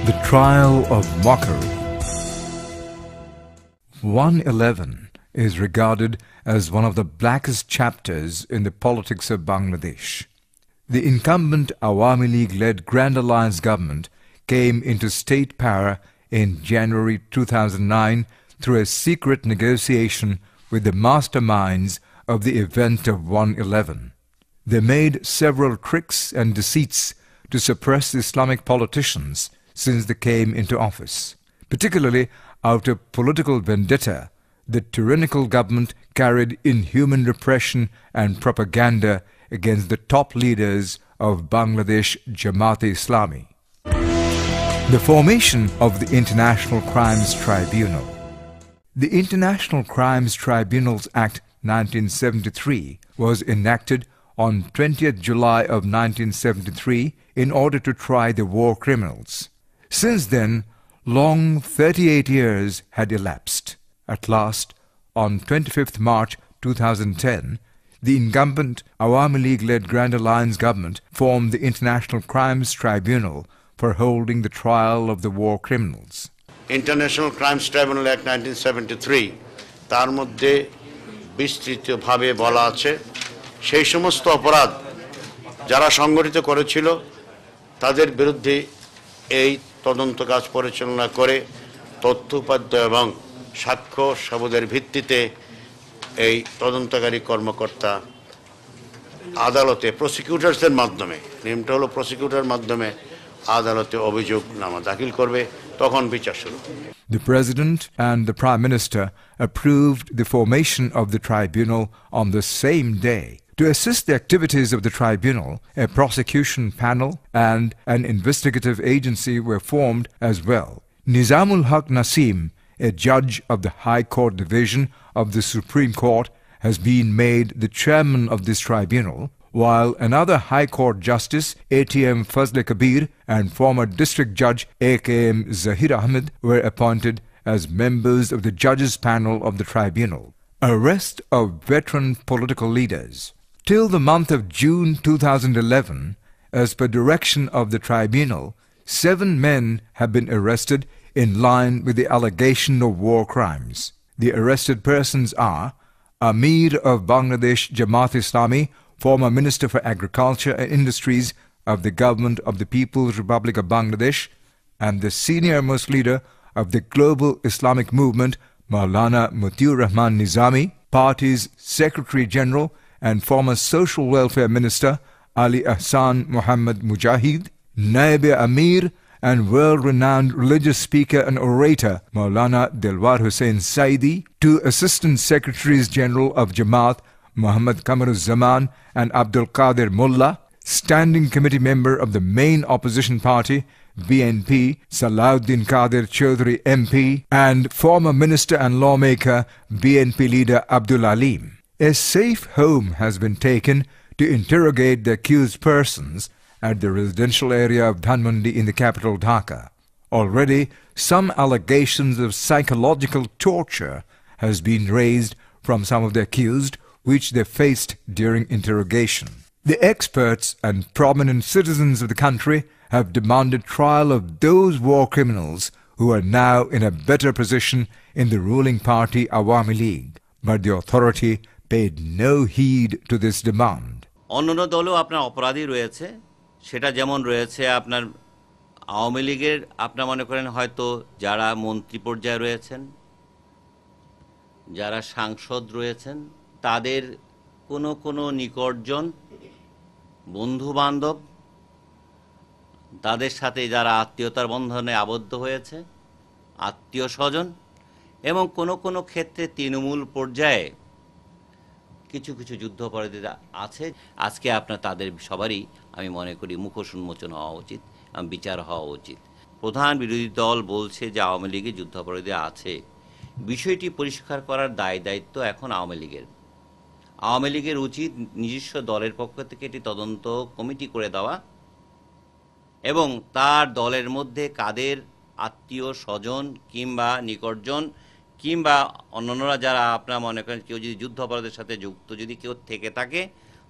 The Trial of Mockery. 1/11 is regarded as one of the blackest chapters in the politics of Bangladesh. The incumbent Awami League-led Grand Alliance government came into state power in January 2009 through a secret negotiation with the masterminds of the event of 1/11. They made several tricks and deceits to suppress Islamic politicians since they came into office. Particularly out of political vendetta, the tyrannical government carried inhuman repression and propaganda against the top leaders of Bangladesh Jamaat-e-Islami. The formation of the International Crimes Tribunal. The International Crimes Tribunals Act 1973 was enacted on 20th July of 1973 in order to try the war criminals. Since then, long 38 years had elapsed. At last, on 25th March 2010, the incumbent Awami League-led Grand Alliance government formed the International Crimes Tribunal for holding the trial of the war criminals. International Crimes Tribunal Act 1973 তার মধ্যে বিস্তৃতভাবে বলা আছে সেই সমস্ত অপরাধ যারা সংগঠিত করেছিল তাদের বিরুদ্ধে এই তদন্ত কাজ পরিচালনা করে তথ্যোপাত্য এবং সাক্ষ্য সাবুদের ভিত্তিতে এই তদন্তকারী কর্মকর্তা আদালতে প্রসিকিউটরসের মাধ্যমে নিয়মটা হলো প্রসিকিউটরের মাধ্যমে আদালতে অভিযোগনামা দাখিল করবে তখন বিচার শুরু হবে। The President and the Prime Minister approved the formation of the tribunal on the same day. To assist the activities of the tribunal, a prosecution panel and an investigative agency were formed as well. Nizamul Haq Nasim, a judge of the High Court Division of the Supreme Court, has been made the chairman of this tribunal, while another High Court Justice, ATM Fazle Kabir, and former District Judge AKM Zahir Ahmed were appointed as members of the judges' panel of the tribunal. Arrest of veteran political leaders. Till the month of June 2011, as per direction of the tribunal, 7 men have been arrested in line with the allegation of war crimes. The arrested persons are Amir of Bangladesh Jamaat-e-Islami, former Minister for Agriculture and Industries of the Government of the People's Republic of Bangladesh, and the senior-most leader of the Global Islamic Movement, Maulana Mutiur Rahman Nizami, party's Secretary-General and former Social Welfare Minister Ali Ahsan Muhammad Mujahid, Naib Amir and world-renowned religious speaker and orator Maulana Delwar Hussain Saidi, 2 Assistant Secretaries-General of Jamaat, Muhammad Kamaruzzaman and Abdul Qadir Mullah, Standing Committee member of the main opposition party, BNP, Salahuddin Qadir Chaudhry MP, and former minister and lawmaker, BNP leader Abdul Alim. A safe home has been taken to interrogate the accused persons at the residential area of Dhanmondi in the capital Dhaka. Already, some allegations of psychological torture has been raised from some of the accused, which they faced during interrogation. The experts and prominent citizens of the country have demanded trial of those war criminals who are now in a better position in the ruling party Awami League. But the authority paid no heed to this demand. অন্যান্য দলও আপনার অপরাধী রয়েছে, সেটা যেমন রয়েছে আপনার আওয়ামী লীগের আপনারা মনে করেন হয়তো যারা মন্ত্রী পর্যায়ে রয়েছেন, যারা সাংসদ রয়েছেন, তাদের কোনো নিকটজন বন্ধু-বান্ধব, তাদের সাথে যারা আত্মীয়তার বন্ধনে আবদ্ধ হয়েছে, আত্মীয়-স্বজন, এবং কোনো ক্ষেত্রে তৃণমূল পর্যায়ে কিছু যুদ্ধাপরাধী আছে। আজকে আপনার তাদের সবারই আমি মনে করি মুখোশ উন্মোচন হওয়া উচিত, বিচার হওয়া উচিত। প্রধান বিরোধী দল বলছে যে আওয়ামী লীগে যুদ্ধাপরাধী আছে, বিষয়টি পরিষ্কার করার দায়িত্ব এখন আওয়ামী লীগের। আওয়ামী লীগের উচিত নিজস্ব দলের পক্ষ থেকে একটি তদন্ত কমিটি করে দেওয়া এবং তার দলের মধ্যে কাদের আত্মীয় স্বজন কিংবা নিকটজন কিংবা অন্যান্যরা যারা আপনারা মনে করেন কেউ যদি যুদ্ধ অপরাধের সাথে যুক্ত যদি কেউ থেকে থাকে,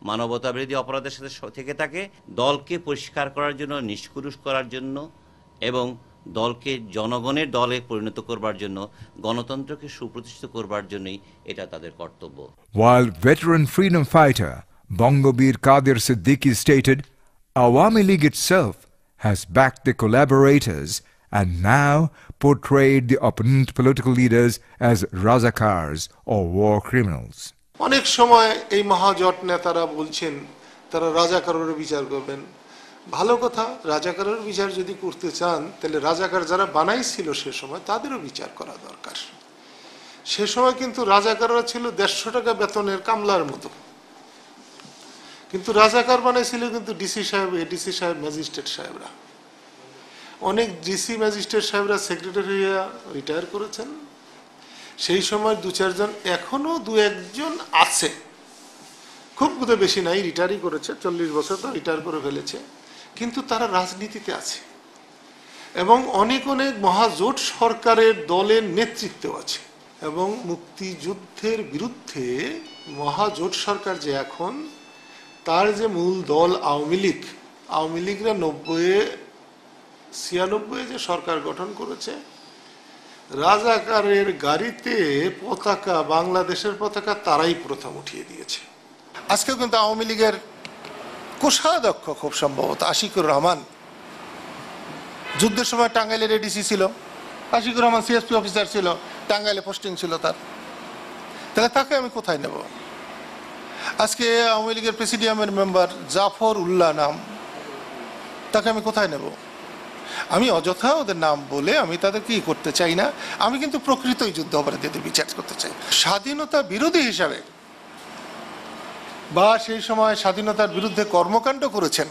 মানবতা বিরোধী অপরাধের সাথে থেকে থাকে, দলকে পরিষ্কার করার জন্য, নিষ্কুরুষ করার জন্য এবং দলকে জনগণের দলে পরিণত করবার জন্য, গণতন্ত্রকে সুপ্রতিষ্ঠিত করবার জন্যই এটা তাদের কর্তব্য। While veteran freedom fighter Bangabir Qadir Siddiqui stated, Awami League itself has backed the collaborators and now portrayed the opponent political leaders as razakars or war criminals. অনেক সময় এই মহাজোট নেতারা বলছেন তারা রাজাকারের বিচার করবেন। ভালো কথা, রাজাকারের বিচার যদি করতে চান তাহলে রাজাকার যারা বানাইছিল সে সময় তাদেরও বিচার করা দরকার। সে সময় কিন্তু রাজাকাররা ছিল 150 টাকা বেতনের কামলার মতো, কিন্তু রাজাকার বানাইছিল কিন্তু ডিসি সাহেব, এডিসি সাহেব, ম্যাজিস্ট্রেট সাহেবরা। অনেক ডিসি ম্যাজিস্ট্রেট সাহেবরা সেক্রেটারি রিটায়ার করেছেন। সেই সময় 2-4 জন, এখনো 2-1 জন আছে, খুব বোধহয় বেশি নাই, রিটায়ারই করেছে, 40 বছর তো রিটায়ার করে ফেলেছে, কিন্তু তারা রাজনীতিতে আছে এবং অনেক অনেক মহাজোট সরকারের দলের নেতৃত্ব আছে। এবং মুক্তিযুদ্ধের বিরুদ্ধে মহাজোট সরকার যে এখন, তার যে মূল দল আওয়ামী লীগরা 90-96 যে সরকার গঠন করেছে, রাজাকারের গাড়িতে পতাকা, বাংলাদেশের পতাকা তারাই প্রথম উঠিয়ে দিয়েছে। আজকেও কিন্তু আওয়ামী লীগের কোষাধ্যক্ষ খুব সম্ভবত আশিকুর রহমান, যুদ্ধের সময় টাঙ্গাইলের এডিসি ছিল, আশিকুর রহমান সিএসপি অফিসার ছিল, টাঙ্গাইলে পোস্টিং ছিল তার, তাহলে তাকে আমি কোথায় নেব? আজকে আওয়ামী লীগের প্রেসিডিয়ামের মেম্বার জাফর উল্লাহ নাম, তাকে আমি কোথায় নেব? আমি অযথা ওদের নাম বলে আমি তাদের কি করতে চাই না, আমি কিন্তু প্রকৃতই যুদ্ধ অপরাধীদের বিচার করতে চাই। স্বাধীনতা বিরোধী হিসাবে বা সেই সময় স্বাধীনতার বিরুদ্ধে কর্মকাণ্ড করেছেন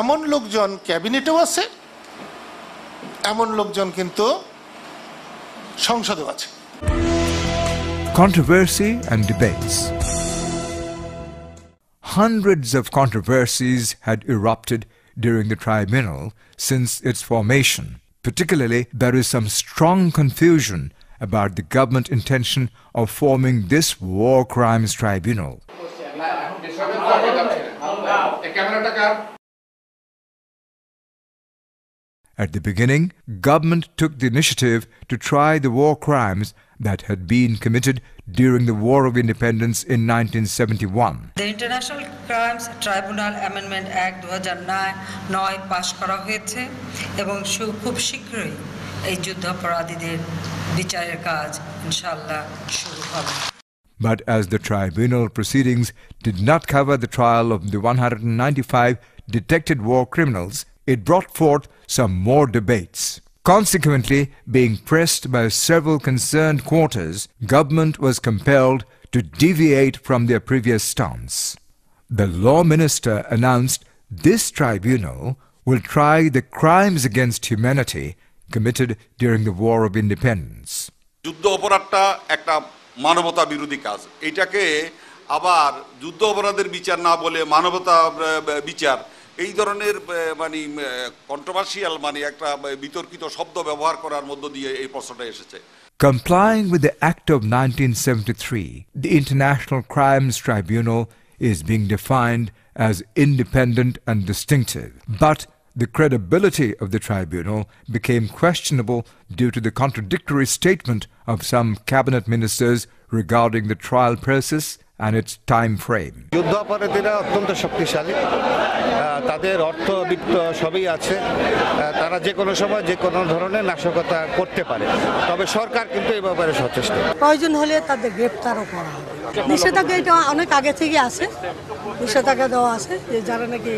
এমন লোকজন ক্যাবিনেটেও আছে, এমন লোকজন কিন্তু সংসদেও আছে। Controversy and debates. Hundreds of controversies had erupted during the tribunal since its formation. Particularly, there is some strong confusion about the government intention of forming this war crimes tribunal. At the beginning, government took the initiative to try the war crimes that had been committed during the War of Independence in 1971. The International Crimes Tribunal Amendment Act 2009 পাশ করা হয়েছে এবং খুব শীঘ্রই এই যুদ্ধাপরাধীদের বিচারের কাজ ইনশাআল্লাহ শুরু হবে। But as the tribunal proceedings did not cover the trial of the 195 detected war criminals, it brought forth some more debates. Consequently, being pressed by several concerned quarters, government was compelled to deviate from their previous stance. The law minister announced this tribunal will try the crimes against humanity committed during the War of Independence. যুদ্ধ অপরাধটা একটা মানবতা বিরোধী কাজ, এটাকে আবার যুদ্ধ অপরাধের বিচার না বলে মানবতা বিচার, এই ধরনের মানে কন্ট্রোভার্সিয়াল মানে একটা বিতর্কিত শব্দ ব্যবহার করার মধ্য দিয়ে এই প্রশ্নটা এসেছে। Complying with the Act of 1973, the International Crimes Tribunal is being defined as independent and distinctive. But the credibility of the tribunal became questionable due to the contradictory statement of some cabinet ministers regarding the trial process and its time frame. যুদ্ধাপরাধীরা অত্যন্ত শক্তিশালী, তাদের অর্থ বিত্ত সবই আছে, তারা যে কোনো সময় যে কোনো ধরনের নাশকতা করতে পারে, তবে সরকার কিন্তু এই ব্যাপারে সচেষ্ট। প্রয়োজন হলে তাদের গ্রেপ্তারও করা হবে। নিষেধাজ্ঞা এটা অনেক আগে থেকে আছে, নিষেধাজ্ঞা দেওয়া আছে যে যারা নাকি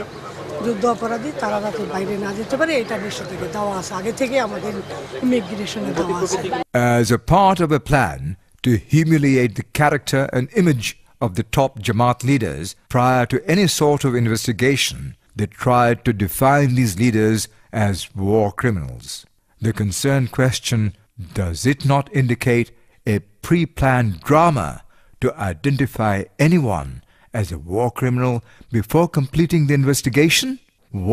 যুদ্ধ অপরাধী তারা যাতে বাইরে না যেতে পারে, এটা নিষেধাজ্ঞা দেওয়া আছে আগে থেকে, আমাদের ইমিগ্রেশনে দেওয়া আছে। As a part of a plan to humiliate the character and image of the top Jamaat leaders prior to any sort of investigation, they tried to define these leaders as war criminals. The concerned question, does it not indicate a pre-planned drama to identify anyone as a war criminal before completing the investigation?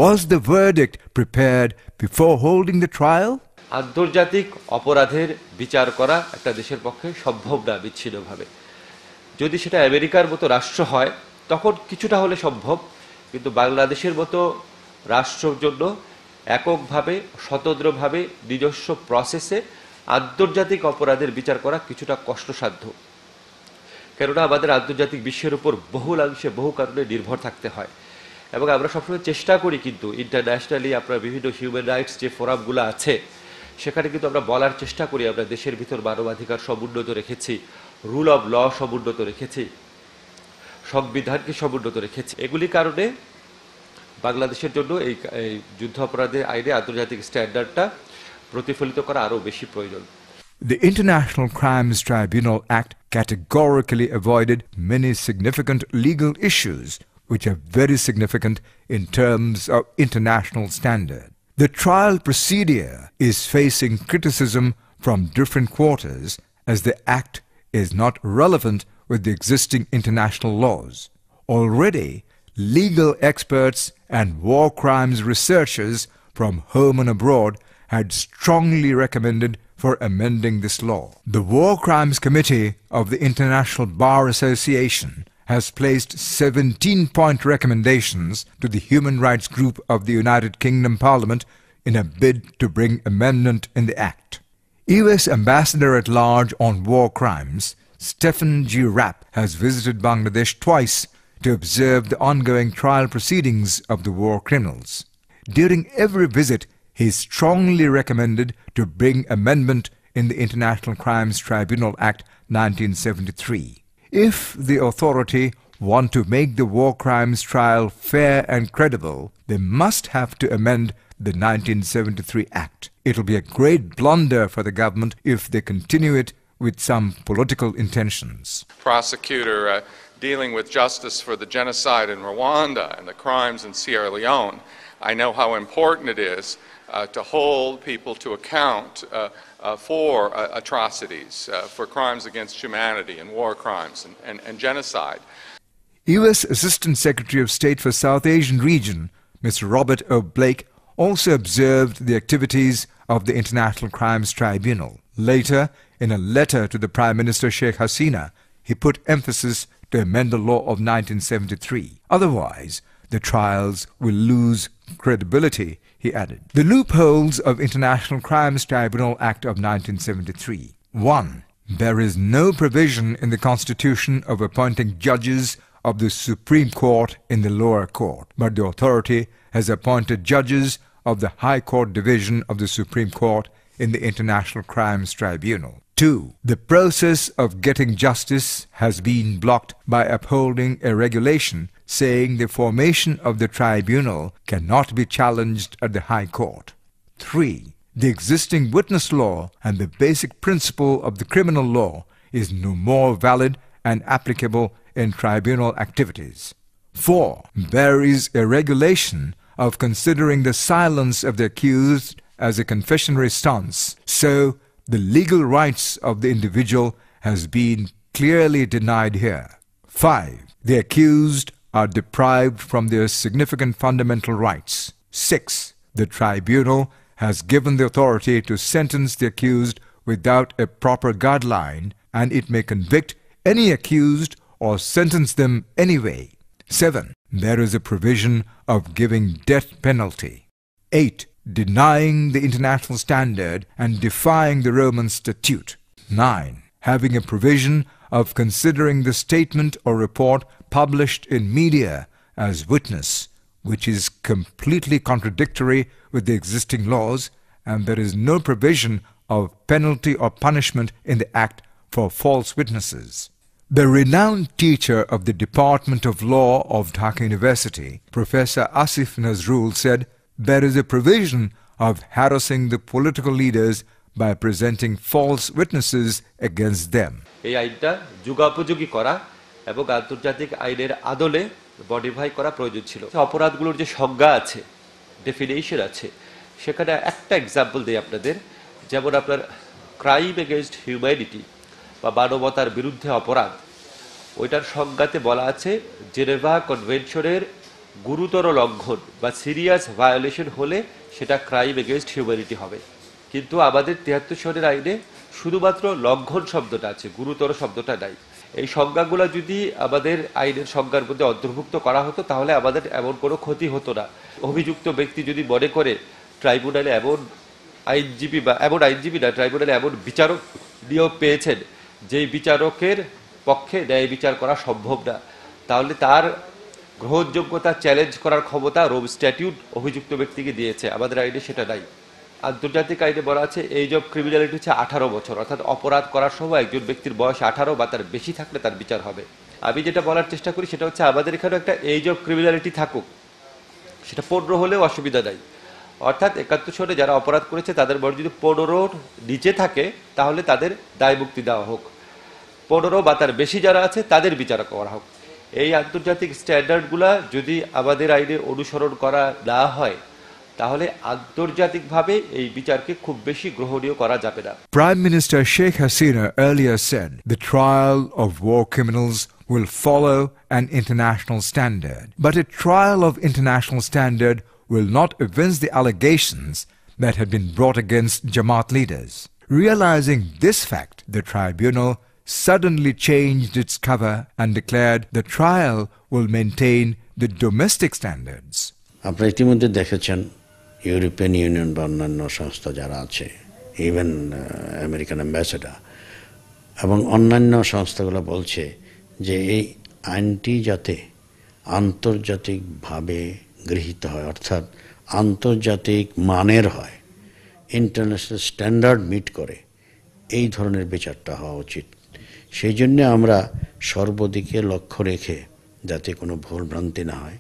Was the verdict prepared before holding the trial? আন্তর্জাতিক অপরাধের বিচার করা একটা দেশের পক্ষে সম্ভব না বিচ্ছিন্নভাবে। যদি সেটা আমেরিকার মতো রাষ্ট্র হয় তখন কিছুটা হলে সম্ভব, কিন্তু বাংলাদেশের মতো রাষ্ট্রের জন্য এককভাবে স্বতন্ত্রভাবে নিজস্ব প্রসেসে আন্তর্জাতিক অপরাধের বিচার করা কিছুটা কষ্টসাধ্য, কেননা আমাদের আন্তর্জাতিক বিশ্বের উপর বহুলাংশে বহু কারণে নির্ভর থাকতে হয়। এবং আমরা সবসময় চেষ্টা করি কিন্তু ইন্টারন্যাশনালি আপনার বিভিন্ন হিউম্যান রাইটস যে ফোরামগুলো আছে সেখানে কিন্তু আমরা বলার চেষ্টা করি আমরা দেশের ভিতর মানবাধিকার সমুন্নত রেখেছি, রুল অফ ল সমুন্নত রেখেছি, সংবিধানকে সমুন্নত রেখেছি। এগুলি কারণে বাংলাদেশের জন্য এই যুদ্ধ অপরাধের আইনে আন্তর্জাতিক স্ট্যান্ডার্ডটা প্রতিফলিত করা আরও বেশি প্রয়োজন। The International Crimes Tribunal Act categorically avoided many significant legal issues which are very significant in terms of international standard. The trial procedure is facing criticism from different quarters as the act is not relevant with the existing international laws. Already, legal experts and war crimes researchers from home and abroad had strongly recommended for amending this law. The War Crimes Committee of the International Bar Association has placed 17-point recommendations to the Human Rights Group of the United Kingdom Parliament in a bid to bring amendment in the Act. US Ambassador at Large on War Crimes, Stephen G. Rapp, has visited Bangladesh twice to observe the ongoing trial proceedings of the war criminals. During every visit, he strongly recommended to bring amendment in the International Crimes Tribunal Act 1973. If the authority want to make the war crimes trial fair and credible, they must have to amend the 1973 Act. It will be a great blunder for the government if they continue it with some political intentions. Prosecutor dealing with justice for the genocide in Rwanda and the crimes in Sierra Leone, I know how important it is to hold people to account for atrocities, for crimes against humanity and war crimes and genocide. U.S. Assistant Secretary of State for South Asian Region, Mr. Robert O. Blake, also observed the activities of the International Crimes Tribunal. Later, in a letter to the Prime Minister Sheikh Hasina, he put emphasis to amend the law of 1973. Otherwise, the trials will lose credibility, he added. The loopholes of International Crimes Tribunal Act of 1973. 1. There is no provision in the Constitution of appointing judges of the Supreme Court in the lower court, but the authority has appointed judges of the High Court Division of the Supreme Court in the International Crimes Tribunal. 2. The process of getting justice has been blocked by upholding a regulation saying the formation of the tribunal cannot be challenged at the High Court. 3. The existing witness law and the basic principle of the criminal law is no more valid and applicable in tribunal activities. 4. There is a regulation of considering the silence of the accused as a confessionary stance, so the legal rights of the individual has been clearly denied here. 5. The accused are deprived from their significant fundamental rights. 6. The tribunal has given the authority to sentence the accused without a proper guideline, and it may convict any accused or sentence them anyway. 7. There is a provision of giving death penalty. 8. Denying the international standard and defying the Roman statute. 9. Having a provision of considering the statement or report published in media as witness, which is completely contradictory with the existing laws, and there is no provision of penalty or punishment in the Act for false witnesses. The renowned teacher of the Department of Law of Dhaka University, Professor Asif Nazrul, said, there is a provision of harassing the political leaders by presenting false witnesses against them. এই আইনটা যুগোপযোগী করা এবং আন্তর্জাতিক আইনের আদলে modify করা প্রয়োজন ছিল। অপরাধগুলোর যে সংজ্ঞা আছে, ডেফিনেশন আছে, সেখানে একটা এক্সাম্পল দিই আপনাদের। যেমন আপনার ক্রাইম এগেইনস্ট হিউম্যানিটি বা মানবতার বিরুদ্ধে অপরাধ, ওইটার সংজ্ঞাতে বলা আছে জেনেভা কনভেনশনের গুরুতর লঙ্ঘন বা সিরিয়াস ভায়োলেশন হলে সেটা ক্রাইম এগেইনস্ট হিউম্যানিটি হবে। কিন্তু আমাদের 73 সনের আইনে শুধুমাত্র লঙ্ঘন শব্দটা আছে, গুরুতর শব্দটা নাই। এই সংজ্ঞাগুলো যদি আমাদের আইনের সংজ্ঞার মধ্যে অন্তর্ভুক্ত করা হতো তাহলে আমাদের এমন কোনো ক্ষতি হতো না। অভিযুক্ত ব্যক্তি যদি মনে করে ট্রাইব্যুনালে এমন আইনজীবী বা এমন আইনজীবী না, ট্রাইব্যুনালে এমন বিচারক নিয়োগ পেয়েছেন যেই বিচারকের পক্ষে ন্যায় বিচার করা সম্ভব না, তাহলে তার গ্রহণযোগ্যতা চ্যালেঞ্জ করার ক্ষমতা রোম স্ট্যাটিউট অভিযুক্ত ব্যক্তিকে দিয়েছে, আমাদের আইনে সেটা নাই। আন্তর্জাতিক আইনে বলা আছে এজ অফ ক্রিমিনালিটি হচ্ছে 18 বছর, অর্থাৎ অপরাধ করার সময় একজন ব্যক্তির বয়স 18 বা তার বেশি থাকলে তার বিচার হবে। আমি যেটা বলার চেষ্টা করি সেটা হচ্ছে আমাদের এখানেও একটা এজ অফ ক্রিমিনালিটি থাকুক, সেটা 15 হলেও অসুবিধা নাই। অর্থাৎ 71 সনে যারা অপরাধ করেছে তাদের বয়স যদি 15 নিচে থাকে তাহলে তাদের দায় মুক্তি দেওয়া হোক, 15 বা তার বেশি যারা আছে তাদের বিচার করা হোক। এই আন্তর্জাতিক স্ট্যান্ডার্ডগুলা যদি আমাদের আইনে অনুসরণ করা না হয় তাহলে আন্তর্জাতিকভাবে এই বিচারকে খুব বেশি গ্রহণীয় করা যাবে না। Prime Minister Sheikh Hasina earlier said the trial of war criminals will follow an international standard. But a trial of international standard will not avenge the allegations that had been brought against Jamaat leaders. Realizing this fact, the tribunal suddenly changed its cover and declared the trial will maintain the domestic standards. আপনারা ইতিমধ্যে দেখেছেন European union বা অন্যান্য সংস্থা যারা আছে, even American ambassador এবং অন্যান্য সংস্থাগুলো বলছে যে এই আইনটি যাতে আন্তর্জাতিকভাবে গৃহীত হয়, অর্থাৎ আন্তর্জাতিক মানের হয়, ইন্টারন্যাশনাল স্ট্যান্ডার্ড মিট করে, এই ধরনের বিচারটা হওয়া উচিত। সেই জন্য আমরা সর্বদিকে লক্ষ্য রেখে যাতে কোনো ভুল ভ্রান্তি না হয়,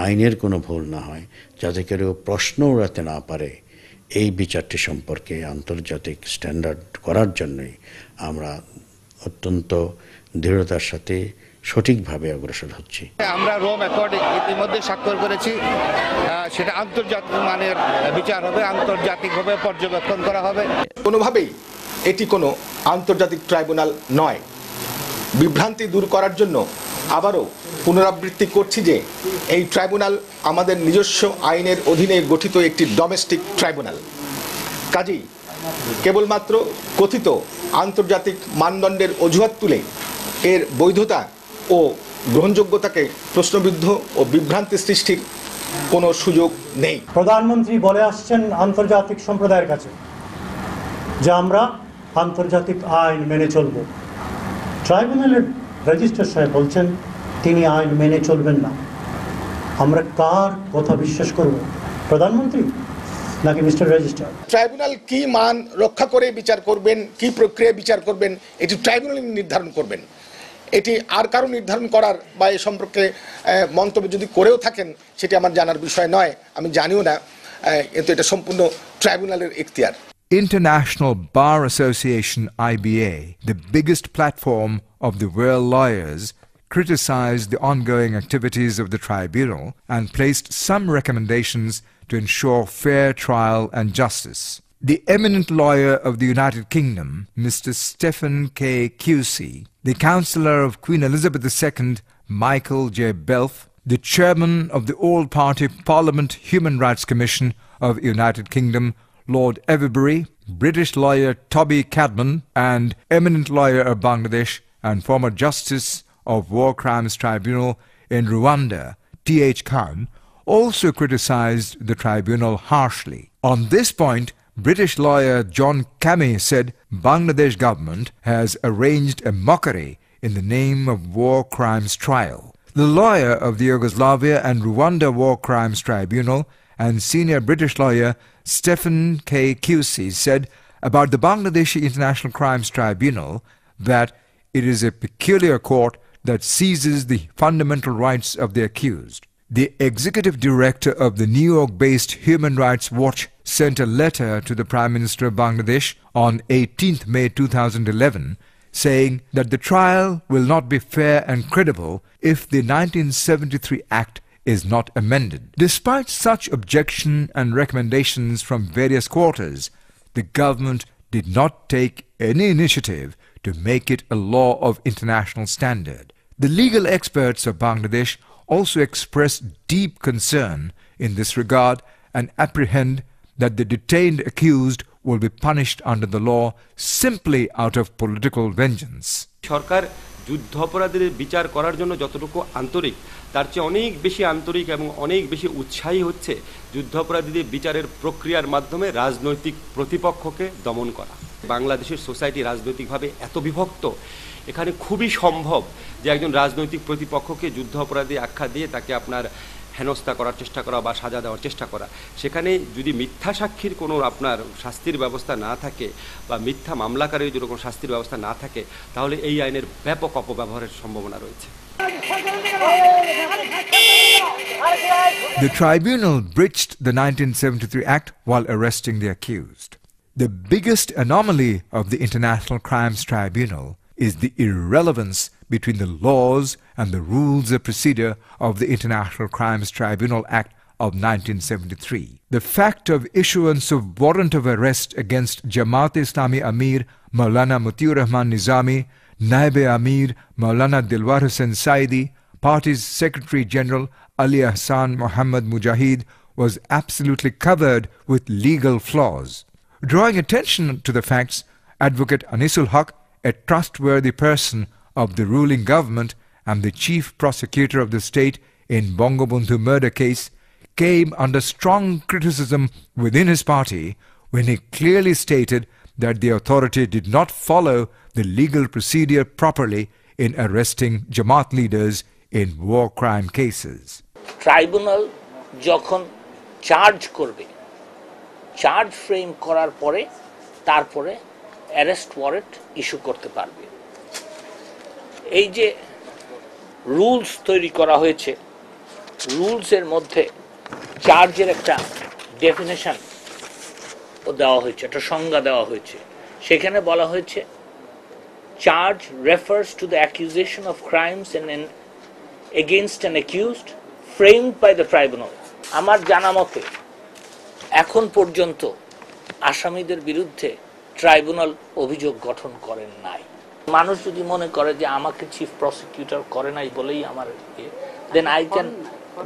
আইনের কোনো ভুল না হয়, যাতে কেউ প্রশ্ন উড়াতে না পারে, এই বিচারটি সম্পর্কে আন্তর্জাতিক স্ট্যান্ডার্ড করার জন্যই আমরা অত্যন্ত দৃঢ়তার সাথে সঠিকভাবে অগ্রসর হচ্ছি। আমরা রোম অ্যাকর্ড ইতিমধ্যে স্বাক্ষর করেছি, সেটা আন্তর্জাতিক মানের বিচার হবে, আন্তর্জাতিকভাবে পর্যবেক্ষণ করা হবে। কোনোভাবেই এটি কোনো আন্তর্জাতিক ট্রাইব্যুনাল নয়। বিভ্রান্তি দূর করার জন্য আবারও পুনরাবৃত্তি করছি যে এই ট্রাইব্যুনাল আমাদের নিজস্ব আইনের অধীনে গঠিত একটি ডোমেস্টিক ট্রাইব্যুনাল। কাজেই কেবলমাত্র কথিত আন্তর্জাতিক মানদণ্ডের অজুহাত তুলে এর বৈধতা ও গ্রহণযোগ্যতাকে প্রশ্নবিদ্ধ ও বিভ্রান্তি সৃষ্টির কোনো সুযোগ নেই। প্রধানমন্ত্রী বলে আসছেন আন্তর্জাতিক সম্প্রদায়ের কাছে যে আমরা আন্তর্জাতিক আইন মেনে চলব। ট্রাইব্যুনালের রেজিস্ট্রার সাহেব বলছেন তিনি আইন মেনে চলবেন না। আমরা কার কথা বিশ্বাস করব, প্রধানমন্ত্রী নাকি মিস্টার রেজিস্ট্রার? ট্রাইব্যুনাল কি মান রক্ষা করে বিচার করবেন, কি প্রক্রিয়ায় বিচার করবেন, এটি ট্রাইব্যুনাল নির্ধারণ করবেন। এটি আর কারো নির্ধারণ করার বা এ সম্পর্কে মন্তব্য যদি করেও থাকেন সেটি আমার জানার বিষয় নয়, আমি জানিও না, কিন্তু এটা সম্পূর্ণ ট্রাইব্যুনালের এখতিয়ার। International Bar Association IBA, the biggest platform of the world lawyers, criticized the ongoing activities of the tribunal and placed some recommendations to ensure fair trial and justice. The eminent lawyer of the United Kingdom, Mr. Stephen K. Pusey, the Councillor of Queen Elizabeth II, Michael J. Belf, the Chairman of the All-Party Parliament Human Rights Commission of the United Kingdom, Lord Everbury, British lawyer Toby Cadman, and eminent lawyer of Bangladesh and former Justice of War Crimes Tribunal in Rwanda, T.H. Khan, also criticized the tribunal harshly. On this point, British lawyer John Camy said Bangladesh government has arranged a mockery in the name of war crimes trial. The lawyer of the Yugoslavia and Rwanda War Crimes Tribunal and senior British lawyer Stephen K. Pusey said about the Bangladeshi International Crimes Tribunal that it is a peculiar court that seizes the fundamental rights of the accused. The executive director of the New York-based Human Rights Watch sent a letter to the Prime Minister of Bangladesh on 18th May 2011 saying that the trial will not be fair and credible if the 1973 Act is not amended. Despite such objection and recommendations from various quarters, the government did not take any initiative to make it a law of international standard. The legal experts of Bangladesh also expressed deep concern in this regard and apprehend that the detained accused will be punished under the law simply out of political vengeance. সরকার যুদ্ধাপরাধীদের বিচার করার জন্য যতটুকু আন্তরিক তার চেয়ে অনেক বেশি আন্তরিক এবং অনেক বেশি উৎসাহী হচ্ছে যুদ্ধাপরাধীদের বিচারের প্রক্রিয়ার মাধ্যমে রাজনৈতিক প্রতিপক্ষকে দমন করা। বাংলাদেশের সোসাইটি রাজনৈতিকভাবে এত বিভক্ত, এখানে খুবই সম্ভব যে একজন রাজনৈতিক প্রতিপক্ষকে যুদ্ধাপরাধী আখ্যা দিয়ে তাকে আপনার হেনস্থা করার চেষ্টা করা বা সাজা দেওয়ার চেষ্টা করা। সেখানে যদি মিথ্যা সাক্ষীর কোনো আপনার শাস্তির ব্যবস্থা না থাকে বা মিথ্যা মামলাকারীর যদি কোনো শাস্তির ব্যবস্থা না থাকে তাহলে এই আইনের ব্যাপক অপব্যবহারের সম্ভাবনা রয়েছে। The tribunal breached the 1973 Act while arresting the accused. The biggest anomaly of the International Crimes Tribunal is the irrelevance between the laws and the rules of procedure of the International Crimes Tribunal Act of 1973. The fact of issuance of warrant of arrest against Jamaat-e-Islami Amir Maulana Mutiur Rahman Nizami, Naib Amir Maulana Dilwar Hussain Saidi, Party's Secretary General Ali Ahsan Muhammad Mujahid was absolutely covered with legal flaws. Drawing attention to the facts, Advocate Anisul Haq, a trustworthy person of the ruling government and the chief prosecutor of the state in Bangabandhu murder case, came under strong criticism within his party when he clearly stated that the authority did not follow the legal procedure properly in arresting Jamaat leaders in war crime cases. Tribunal যখন charge করবে, charge frame করার পরে তারপরে arrest warrant issue করতে পারবে। এই যে rules তৈরি করা হয়েছে, রুলসের মধ্যে চার্জের একটা ডেফিনেশন দেওয়া হয়েছে, একটা সংজ্ঞা দেওয়া হয়েছে। সেখানে বলা হয়েছে charge refers to the accusation of crimes against an accused framed by the tribunal. আমার জানা মতে এখন পর্যন্ত আসামিদের বিরুদ্ধে ট্রাইব্যুনাল অভিযোগ গঠন করেন নাই। মানুষ যদি মনে করে যে আমাকে চিফ প্রসিকিউটর করে নাই বলেই আমার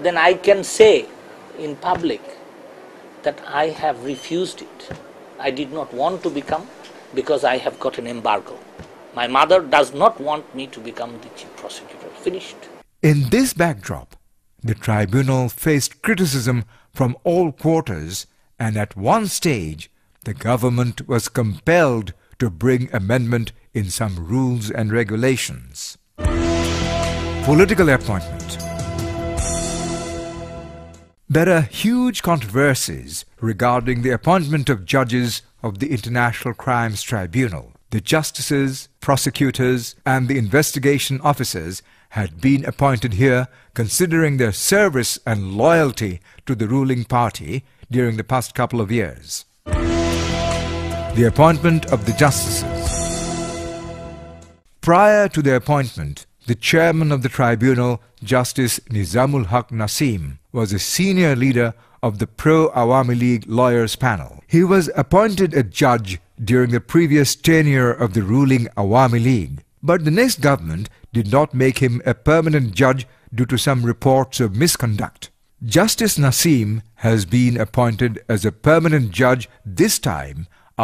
then I can say in public that I have refused it. I did not want to become because I have got an embargo. My mother does not want me to become the chief prosecutor. Finished. In this backdrop, the tribunal faced criticism from all quarters, and at one stage, the government was compelled to bring amendment in some rules and regulations. Political appointment. There are huge controversies regarding the appointment of judges of the International Crimes Tribunal. The justices, prosecutors, and the investigation officers had been appointed here considering their service and loyalty to the ruling party during the past couple of years. The appointment of the justices. Prior to their appointment, the chairman of the tribunal, Justice Nizamul Haq Nasim, was a senior leader of the pro-Awami League lawyers panel. He was appointed a judge during the previous tenure of the ruling Awami League, but the next government did not make him a permanent judge due to some reports of misconduct. Justice Nasim has been appointed as a permanent judge this time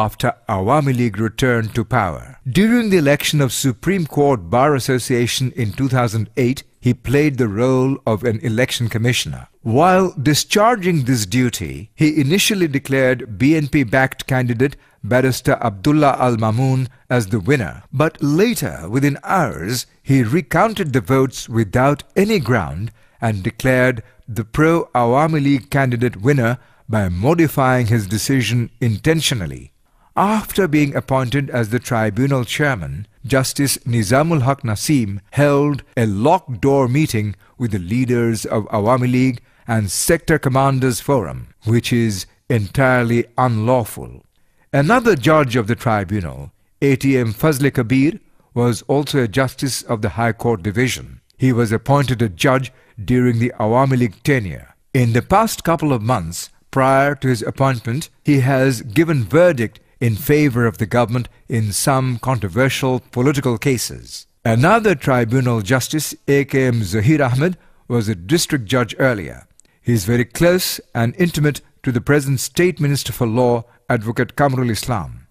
after Awami League returned to power. During the election of Supreme Court Bar Association in 2008, he played the role of an election commissioner. While discharging this duty, he initially declared BNP-backed candidate Barrister Abdullah Al-Mamoon as the winner, but later, within hours, he recounted the votes without any ground and declared the pro-Awami League candidate winner by modifying his decision intentionally. After being appointed as the tribunal chairman, Justice Nizamul Haq Nasim held a locked-door meeting with the leaders of Awami League and Sector Commanders Forum, which is entirely unlawful. Another judge of the tribunal, ATM Fazle Kabir, was also a justice of the High Court Division. He was appointed a judge during the Awami League tenure. In the past couple of months prior to his appointment, he has given verdict in favor of the government in some controversial political cases. Another tribunal justice, AKM Zahir Ahmed, was a district judge earlier. He is very close and intimate to the present State Minister for Law Advocate Kamrul Islam.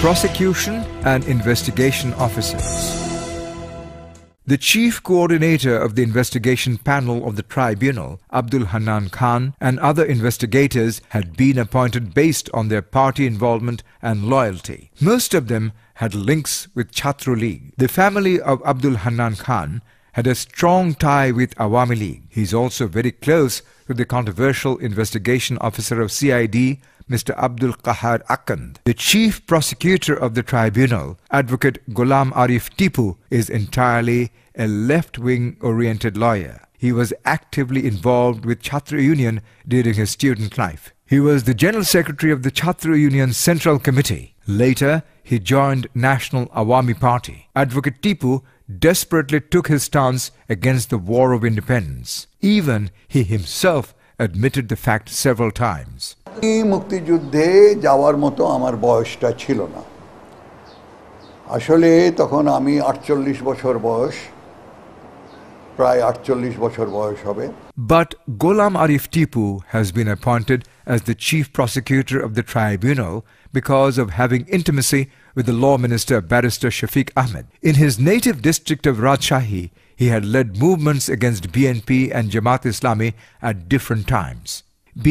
Prosecution and Investigation Officers. The chief coordinator of the investigation panel of the tribunal, Abdul Hannan Khan, and other investigators had been appointed based on their party involvement and loyalty. Most of them had links with Chhatra League. The family of Abdul Hannan Khan had a strong tie with Awami League. He is also very close to the controversial investigation officer of CID, Mr. Abdul Qahar Akand. The chief prosecutor of the tribunal, Advocate Ghulam Arif Tipu, is entirely a left-wing oriented lawyer. He was actively involved with Chhatra Union during his student life. He was the General Secretary of the Chhatra Union Central Committee. Later, he joined National Awami Party. Advocate Tipu desperately took his stance against the War of Independence. Even he himself admitted the fact several times. মুক্তিযুদ্ধে যাওয়ার মতো আমার বয়সটা ছিল না আসলে তখন আমি 48 বছর বয়স প্রায় 48 বছর বয়স হবে But Ghulam Arif Tipu has been appointed as the chief prosecutor of the tribunal because of having intimacy with the law minister Barrister Shafiq Ahmed. In his native district of Rajshahi, he had led movements against BNP and Jamaat Islami at different times.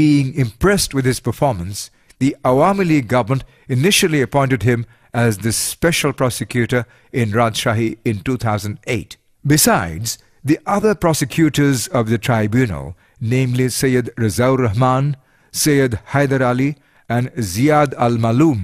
Being impressed with his performance, the Awami League government initially appointed him as the special prosecutor in Rajshahi in 2008. Besides, the other prosecutors of the tribunal, namely Sayyid Razaur Rahman, Sayyid Haidar Ali and Ziad Al-Maloom,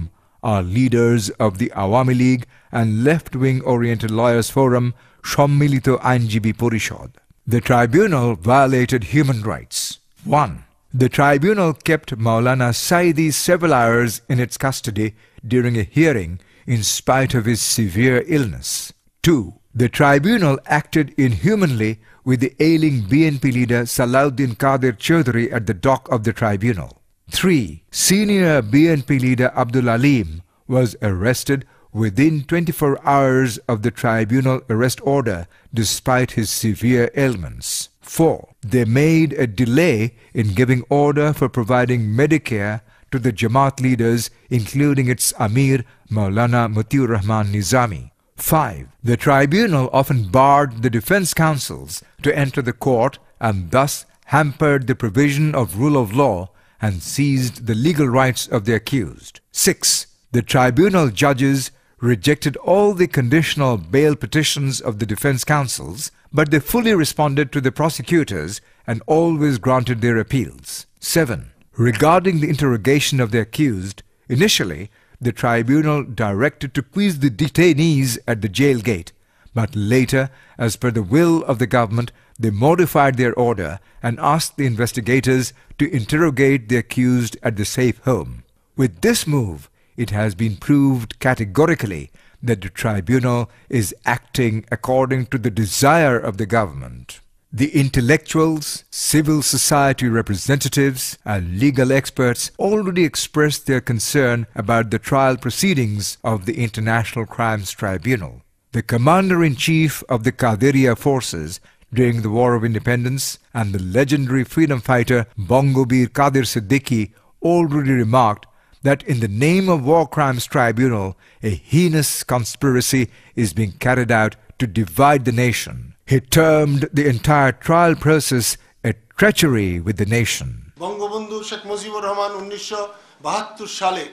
are leaders of the Awami League and left-wing oriented lawyers forum Shommilito Ainjibi Porishod. The tribunal violated human rights. 1. The tribunal kept Maulana Saidi several hours in its custody during a hearing in spite of his severe illness. 2. The tribunal acted inhumanly with the ailing BNP leader Salahuddin Qadir Chaudhry at the dock of the tribunal. 3. Senior BNP leader Abdul Alim was arrested within 24 hours of the tribunal arrest order despite his severe ailments. 4. They made a delay in giving order for providing Medicare to the Jamaat leaders, including its Amir Maulana Mutiur Rahman Nizami. 5. The tribunal often barred the defense counsels to enter the court and thus hampered the provision of rule of law and seized the legal rights of the accused. 6. The tribunal judges rejected all the conditional bail petitions of the defense counsels, but they fully responded to the prosecutors and always granted their appeals. 7. Regarding the interrogation of the accused, initially the tribunal directed to quiz the detainees at the jail gate, but later, as per the will of the government, they modified their order and asked the investigators to interrogate the accused at the safe home. With this move, it has been proved categorically that the tribunal is acting according to the desire of the government. The intellectuals, civil society representatives, and legal experts already expressed their concern about the trial proceedings of the International Crimes Tribunal. The Commander-in-Chief of the Qadiriya forces during the War of Independence and the legendary freedom fighter Bongo Bir Qadir Siddiqui already remarked that in the name of War Crimes Tribunal, a heinous conspiracy is being carried out to divide the nation. He termed the entire trial process a treachery with the nation. Bangabandhu Sheikh Mujibur Rahman 1972 সালে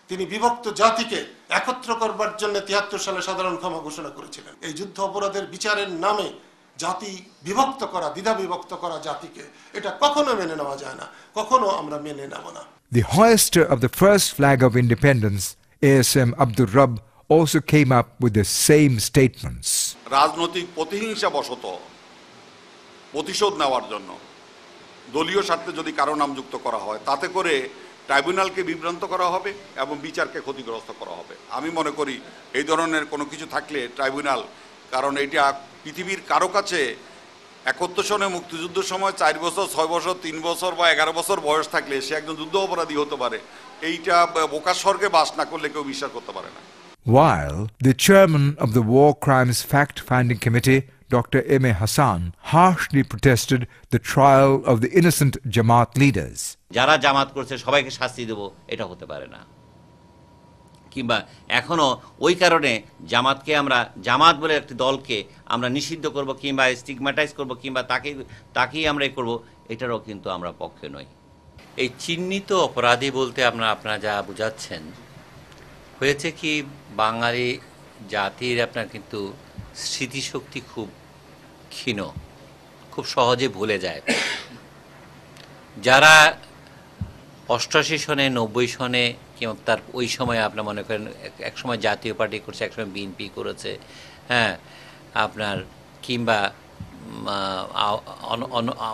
তিনি বিভক্ত জাতিকে একত্র করবার জন্য 73 সালে সাধারণ ক্ষমা ঘোষণা করেছিলেন। এই যুদ্ধ অপরাধের বিচারের নামে জাতি বিভক্ত করা, দ্বিধা বিভক্ত করা জাতিকে এটা কখনো মেনে নেওয়া যায় না, কখনো আমরা মেনে নেব না। The hoister of the first flag of independence, ASM Abdur Rabb, also came up with the same statements. রাজনৈতিক প্রতিহিংসা বশত প্রতিশোধ নেওয়ার জন্য দলীয় স্বার্থে যদি কারো নাম যুক্ত করা হয় তাতে করে ট্রাইব্যুনালকে বিভ্রান্ত করা হবে এবং বিচারকে ক্ষতিগ্রস্ত করা হবে। আমি মনে করি এই ধরনের কোনো কিছু থাকলে ট্রাইব্যুনাল, কারণ এটা পৃথিবীর কারো কাছে 71 সনে মুক্তিযুদ্ধের সময় 4 বছর, 6 বছর, 3 বছর বা 11 বছর বয়স থাকলে সে একজন যুদ্ধ অপরাধী হতে পারে, এইটা বোকার স্বর্গে বাস না করলে কেউ বিশ্বাস করতে পারে না। While the chairman of the War Crimes Fact-Finding Committee, Dr. M.A. Hassan, harshly protested the trial of the innocent Jamaat leaders. যারা জামাত করছে সবাইকে শাস্তি দেব, এটা হতে পারে না। কিংবা এখনও ওই কারণে জামাতকে আমরা জামাত বলে একটি দলকে আমরা নিষিদ্ধ করব কিংবা স্টিগম্যাটাইজ করব কিংবা তাকেই আমরা করব, এটারও কিন্তু আমরা পক্ষে নই। এই চিহ্নিত অপরাধী বলতে আপনারা যা বোঝাচ্ছেন, হয়েছে কি বাঙালি জাতির আপনার কিন্তু স্মৃতিশক্তি খুব ক্ষীণ, খুব সহজে ভুলে যায়। যারা 88 সনে 90 সনে কিংবা তার ওই সময় আপনার মনে করেন একসময় জাতীয় পার্টি করছে, একসময় বিএনপি করেছে, হ্যাঁ আপনার কিংবা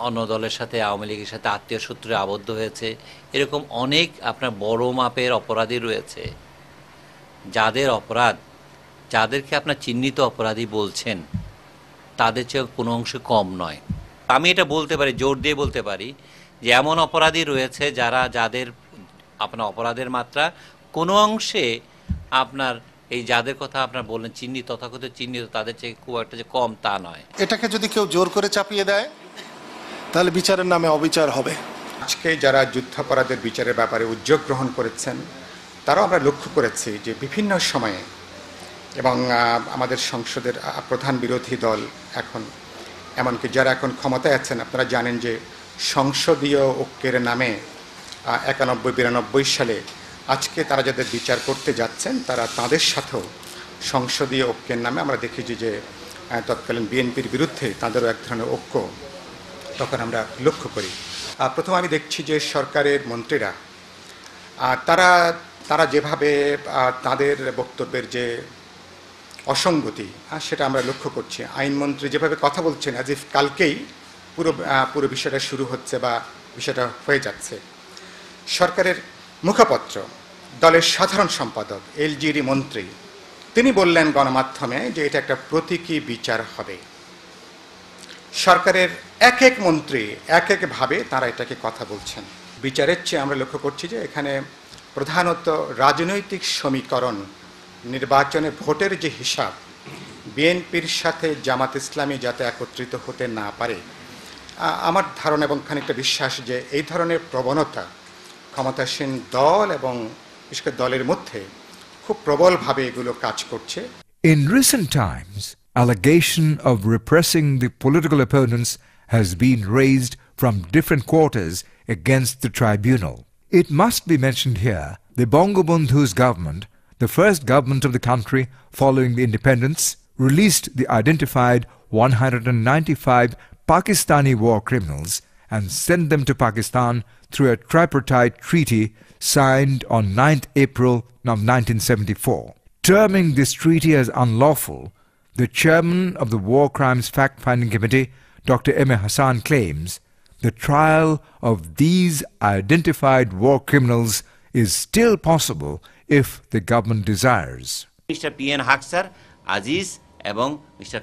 অন্য দলের সাথে আওয়ামী লীগের সাথে আত্মীয় সূত্রে আবদ্ধ হয়েছে, এরকম অনেক আপনার বড় মাপের অপরাধী রয়েছে, যাদের অপরাধ যাদেরকে আপনার চিহ্নিত অপরাধী বলছেন তাদের চেয়ে কোনো অংশে কম নয়। আমি এটা বলতে পারি, জোর দিয়ে বলতে পারি যে এমন অপরাধী রয়েছে যাদের আপনার অপরাধের মাত্রা কোনো অংশে আপনার এই যাদের কথা আপনার বললেন চিহ্নিত, তথাকথিত চিহ্নিত, তাদের চেয়ে খুব একটা যে কম তা নয়। এটাকে যদি কেউ জোর করে চাপিয়ে দেয় তাহলে বিচারের নামে অবিচার হবে। আজকে যারা যুদ্ধাপরাধের বিচারের ব্যাপারে উদ্যোগ গ্রহণ করেছেন তারাও আমরা লক্ষ্য করেছি যে বিভিন্ন সময়ে, এবং আমাদের সংসদের প্রধান বিরোধী দল এখন এমনকি যারা এখন ক্ষমতায় আছেন, আপনারা জানেন যে সংসদীয় ঐক্যের নামে 91-92 সালে আজকে তারা যাদের বিচার করতে যাচ্ছেন তারা তাদের সাথেও সংসদীয় ঐক্যের নামে আমরা দেখেছি যে তৎকালীন বিএনপির বিরুদ্ধে তাদেরও এক ধরনের ঐক্য তখন আমরা লক্ষ্য করি। প্রথম আমি দেখছি যে সরকারের মন্ত্রীরা তারা যেভাবে তাদের বক্তব্যের যে অসঙ্গতি সেটা আমরা লক্ষ্য করছি। আইনমন্ত্রী যেভাবে কথা বলছেন অ্যাজ ইফ কালকেই পুরো বিষয়টা শুরু হচ্ছে বা বিষয়টা হয়ে যাচ্ছে। সরকারের মুখপাত্র দলের সাধারণ সম্পাদক এলজিডি মন্ত্রী তিনি বললেন গণমাধ্যমে যে এটা একটা প্রতীকী বিচার হবে। সরকারের এক এক মন্ত্রী এক একভাবে তারা এটাকে কথা বলছেন। বিচারের চেয়ে আমরা লক্ষ্য করছি যে এখানে প্রধানত রাজনৈতিক সমীকরণ, নির্বাচনে ভোটের যে হিসাব, বিএনপির সাথে জামাত ইসলামী যাতে একত্রিত হতে না পারে, আমার ধারণা এবং খানিকটা বিশ্বাস যে এই ধরনের প্রবণতা ক্ষমতাসীন দল এবং বিশেষ করে দলের মধ্যে খুব প্রবলভাবে এগুলো কাজ করছে। In recent times, allegation of repressing the political opponents has been raised from different quarters against the tribunal. It must be mentioned here, the Bongo Bandhu's government, the first government of the country following the independence, released the identified 195 Pakistani war criminals and sent them to Pakistan through a tripartite treaty signed on 9th April of 1974. Terming this treaty as unlawful, the chairman of the War Crimes Fact-Finding Committee, Dr. M. A. Hassan, claims the trial of these identified war criminals is still possible if the government desires. Mr. P.N. Haksar, Aziz এবং mister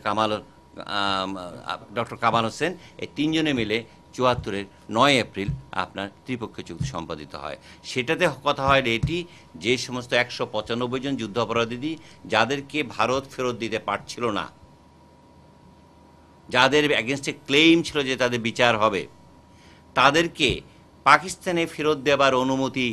doctor Kamal Hossain এই তিনজনে মিলে 74-এর 9 April আপনার ত্রিপক্ষীয় চুক্তি সম্পাদিত হয়। সেটাতে কথা হয় এটি যে সমস্ত 195 জন যুদ্ধাপরাধী যাদেরকে ভারত ফেরত দিতে পারছিল না, যাদের এগেনস্টে ক্লেইম ছিল যে তাদের বিচার হবে, তাদেরকে পাকিস্তানে ফেরত দেবার অনুমতি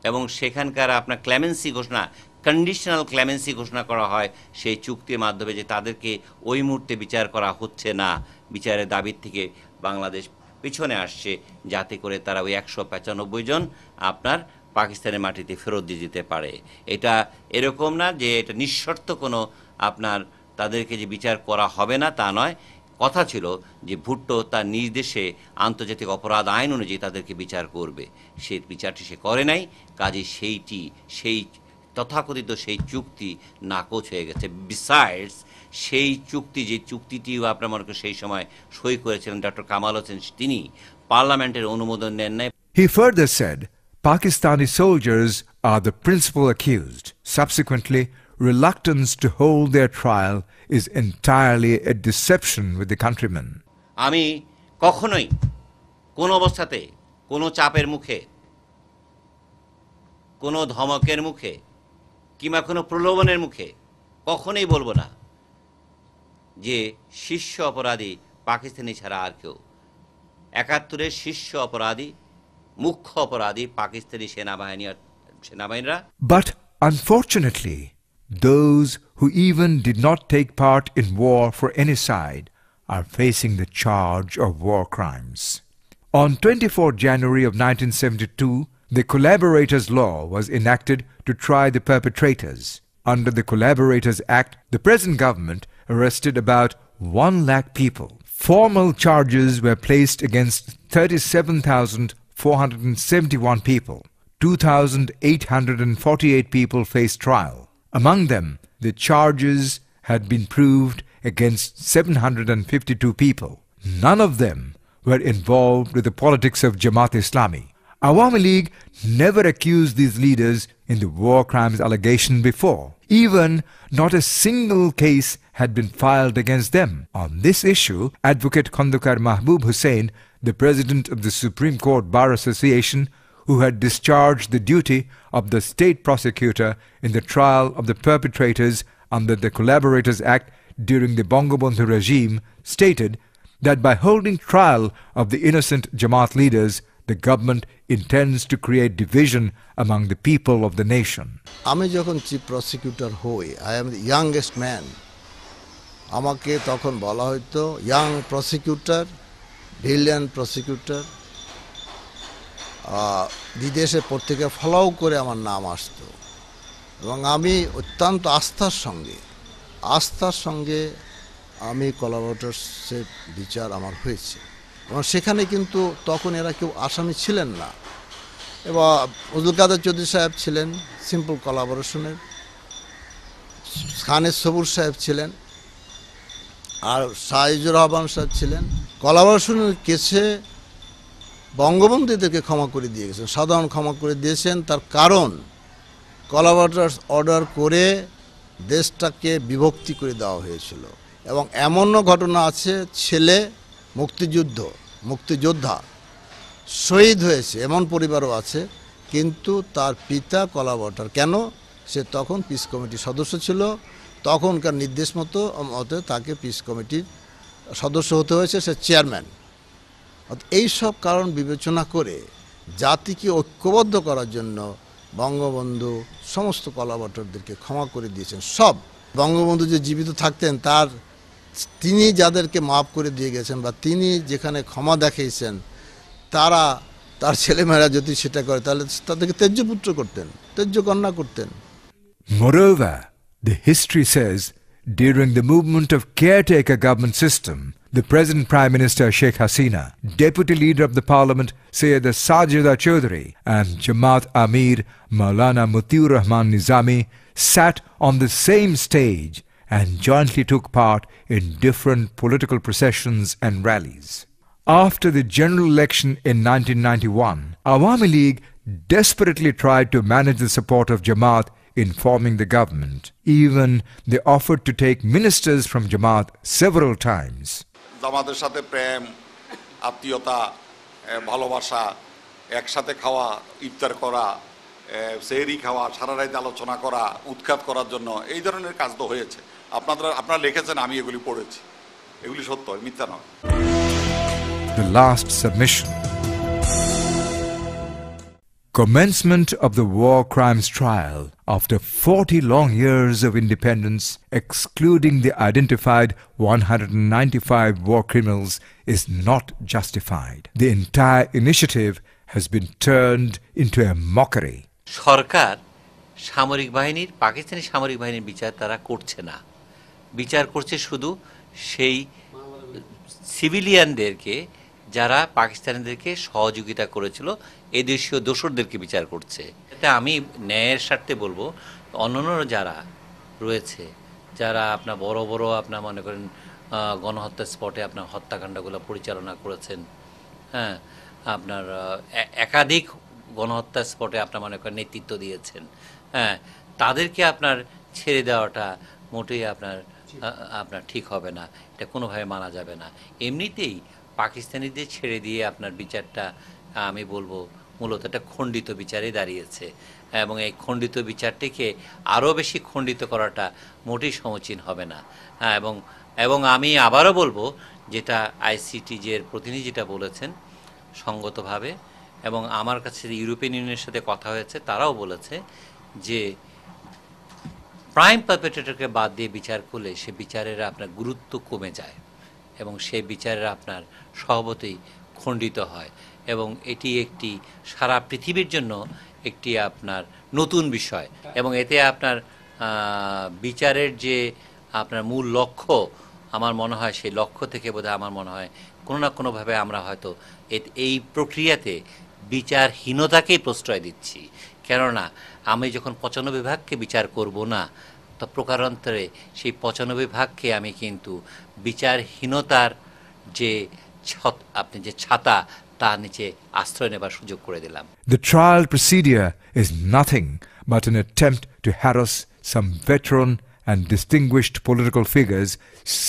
এবং সেখানকার আপনার ক্লেমেন্সি ঘোষণা, কন্ডিশনাল ক্লেমেন্সি ঘোষণা করা হয় সেই চুক্তির মাধ্যমে, যে তাদেরকে ওই মুহূর্তে বিচার করা হচ্ছে না, বিচারের দাবির থেকে বাংলাদেশ পিছনে আসছে, যাতে করে তারা ওই 195 জন আপনার পাকিস্তানের মাটিতে ফেরত দিয়ে যেতে পারে। এটা এরকম না যে এটা নিঃশর্ত কোনো আপনার তাদেরকে যে বিচার করা হবে না তা নয়। কথা ছিল যে ভুট্টো তার নিজ দেশে আন্তর্জাতিক অপরাধ আইন অনুযায়ী তাদেরকে বিচার করবে, সেই বিচারটি সে করে নাই, কাজে সেই তথাকথিত সেই চুক্তি নাকচ হয়ে গেছে। বিসাইডস সেই চুক্তি, যে চুক্তিটিও আপনার মনে করেন সেই সময় সই করেছিলেন ডক্টর কামাল হোসেন, তিনি পার্লামেন্টের অনুমোদন নেন নাই। He further said Pakistani soldiers are the principal accused. Subsequently, reluctance to hold their trial is entirely a deception with the countrymen. আমি কখনোই কোন অবস্থাতে কোনো চাপের মুখে, কোনো ধমকের মুখে কিংবা কোনো প্রলোভনের মুখে কখনোই বলবো না যে শীর্ষ অপরাধী পাকিস্তানি ছাড়া আর কেউ। 71-এর শীর্ষ অপরাধী, মুখ্য অপরাধী Pakistani সেনাবাহিনীরা। But Unfortunately, those who even did not take part in war for any side are facing the charge of war crimes. On 24 January of 1972, the Collaborators Law was enacted to try the perpetrators. Under the Collaborators Act, the present government arrested about 1 lakh people. Formal charges were placed against 37,471 people. 2,848 people faced trial. Among them, the charges had been proved against 752 people. None of them were involved with the politics of Jamaat Islami. Awami League never accused these leaders in the war crimes allegation before. Even not a single case had been filed against them. On this issue, Advocate Khandakar Mahbub Hussain, the President of the Supreme Court Bar Association, who had discharged the duty of the state prosecutor in the trial of the perpetrators under the Collaborators Act during the Bangabandhu regime, stated that by holding trial of the innocent Jamaat leaders, the government intends to create division among the people of the nation. আমি যখন chief prosecutor হই, I am the youngest man. আমাকে তখন বলা হতো young prosecutor, brilliant prosecutor. বিদেশে পত্রিকা follow করে আমার নাম আসতো এবং আমি অত্যন্ত আস্থার সঙ্গে আমি কোলাবরেটরসের বিচার আমার হয়েছে এবং সেখানে কিন্তু তখন এরা কেউ আসামি ছিলেন না এবং ফজলুল কাদের চৌধুরী সাহেব ছিলেন সিম্পল কোলাবোরেশনের, খানের সবুর সাহেব ছিলেন আর সাইজুর রহমান সাহেব ছিলেন। কোলাবোরেশনের কেসে বঙ্গবন্ধু এদেরকে ক্ষমা করে দিয়ে গেছেন, সাধারণ ক্ষমা করে দিয়েছেন। তার কারণ কোলাবোরেটরস অর্ডার করে দেশটাকে বিভক্তি করে দেওয়া হয়েছিল এবং এমনও ঘটনা আছে ছেলে মুক্তিযোদ্ধা শহীদ হয়েছে, এমন পরিবারও আছে, কিন্তু তার পিতা কোলাবোরেটর। কেন? সে তখন পিস কমিটির সদস্য ছিল, তখনকার নির্দেশ মতো তাকে পিস কমিটির সদস্য হতে হয়েছে, সে চেয়ারম্যান। এই সব কারণ বিবেচনা করে জাতিকে ঐক্যবদ্ধ করার জন্য বঙ্গবন্ধু সমস্ত কোলাবোরেটরদেরকে ক্ষমা করে দিয়েছেন। সব বঙ্গবন্ধু যে জীবিত থাকতেন তিনি যাদেরকে মাফ করে দিয়ে গেছেন বা তিনি যেখানে ক্ষমা দেখিয়েছেন তার ছেলেমেয়েরা যদি সেটা করে তাহলে তাদেরকে তেজ্য পুত্র করতেন, তেজ্য কন্যা করতেন। Moreover, the history says during the movement of caretaker government system, the present Prime Minister Sheikh Hasina, Deputy Leader of the Parliament Sayyida Sajida Chaudhary and Jamaat Amir Maulana Mutiur Rahman Nizami sat on the same stage and jointly took part in different political processions and rallies. After the general election in 1991, Awami League desperately tried to manage the support of Jamaat in forming the government. Even they offered to take ministers from Jamaat several times. জামাতের সাথে প্রেম, আত্মীয়তা, ভালোবাসা, একসাথে খাওয়া, ইফতার করা, সেহরি খাওয়া, সারা রাত আলোচনা করা, উৎখাত করার জন্য এই ধরনের কাজ তো হয়েছে। আপনারা লিখেছেন, আমি এগুলি পড়েছি, এগুলি সত্য, মিথ্যা নয়। The last submission. Commencement of the war crimes trial after 40 long years of independence, excluding the identified 195 war criminals, is not justified. The entire initiative has been turned into a mockery. সরকার পাকিস্তানি সামরিক বাহিনীর বিচার তারা করছে না, বিচার করছে শুধু সেই সিভিলিয়ানদেরকে যারা পাকিস্তানিদেরকে সহযোগিতা করেছিল, এই দেশীয় দোসরদেরকে বিচার করছে। এটা আমি ন্যায়ের স্বার্থে বলবো, অন্যান্য যারা রয়েছে, যারা আপনার বড় বড় আপনার মনে করেন গণহত্যা স্পটে আপনার হত্যাকাণ্ডগুলো পরিচালনা করেছেন, হ্যাঁ, আপনার একাধিক গণহত্যা স্পটে আপনার মনে করেন নেতৃত্ব দিয়েছেন, হ্যাঁ, তাদেরকে আপনার ছেড়ে দেওয়াটা মোটেই আপনার ঠিক হবে না, এটা কোনোভাবে মানা যাবে না। এমনিতেই পাকিস্তানিদের ছেড়ে দিয়ে আপনার বিচারটা আমি বলবো মূলত একটা খণ্ডিত বিচারে দাঁড়িয়েছে এবং এই খণ্ডিত বিচারটিকে আরও বেশি খণ্ডিত করাটা মোটেই সমীচীন হবে না। হ্যাঁ, এবং আমি আবারও বলবো যেটা আইসিটিজের প্রতিনিধি যেটা বলেছেন সঙ্গতভাবে, এবং আমার কাছে ইউরোপিয়ান ইউনিয়নের সাথে কথা হয়েছে, তারাও বলেছে যে প্রাইম পারপেট্রেটরকে বাদ দিয়ে বিচার করলে সে বিচারের আপনার গুরুত্ব কমে যায় এবং সেই বিচারের আপনার স্বভাবতই খণ্ডিত হয় এবং এটি একটি সারা পৃথিবীর জন্য একটি আপনার নতুন বিষয় এবং এতে আপনার বিচারের যে আপনার মূল লক্ষ্য আমার মনে হয় সেই লক্ষ্য থেকে বোধহয় আমার মনে হয় কোনো না কোনোভাবে আমরা হয়তো এই প্রক্রিয়াতে বিচারহীনতাকেই প্রশ্রয় দিচ্ছি। কেননা আমি যখন 95 ভাগকে বিচার করব না তো প্রকারান্তরে সেই 95 ভাগকে আমি কিন্তু বিচারহীনতার যে আপনি যে ছাতা তার নিচে আশ্রয় নেবার সুযোগ করে দিলাম। The trial procedure is nothing but an attempt to harass some veteran and distinguished political figures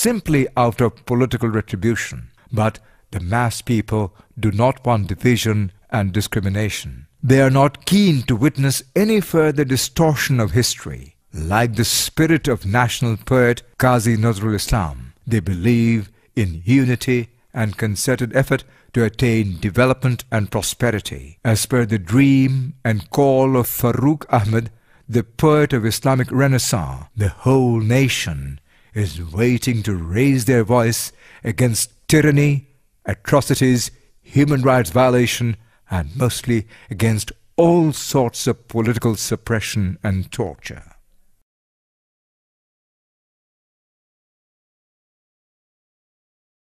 simply out of political retribution. But the mass people do not want division and discrimination. They are not keen to witness any further distortion of history. Like the spirit of national poet Qazi Nazrul Islam, they believe in unity and concerted effort to attain development and prosperity. As per the dream and call of Farooq Ahmed, the poet of Islamic Renaissance, the whole nation is waiting to raise their voice against tyranny, atrocities, human rights violation, and mostly against all sorts of political suppression and torture.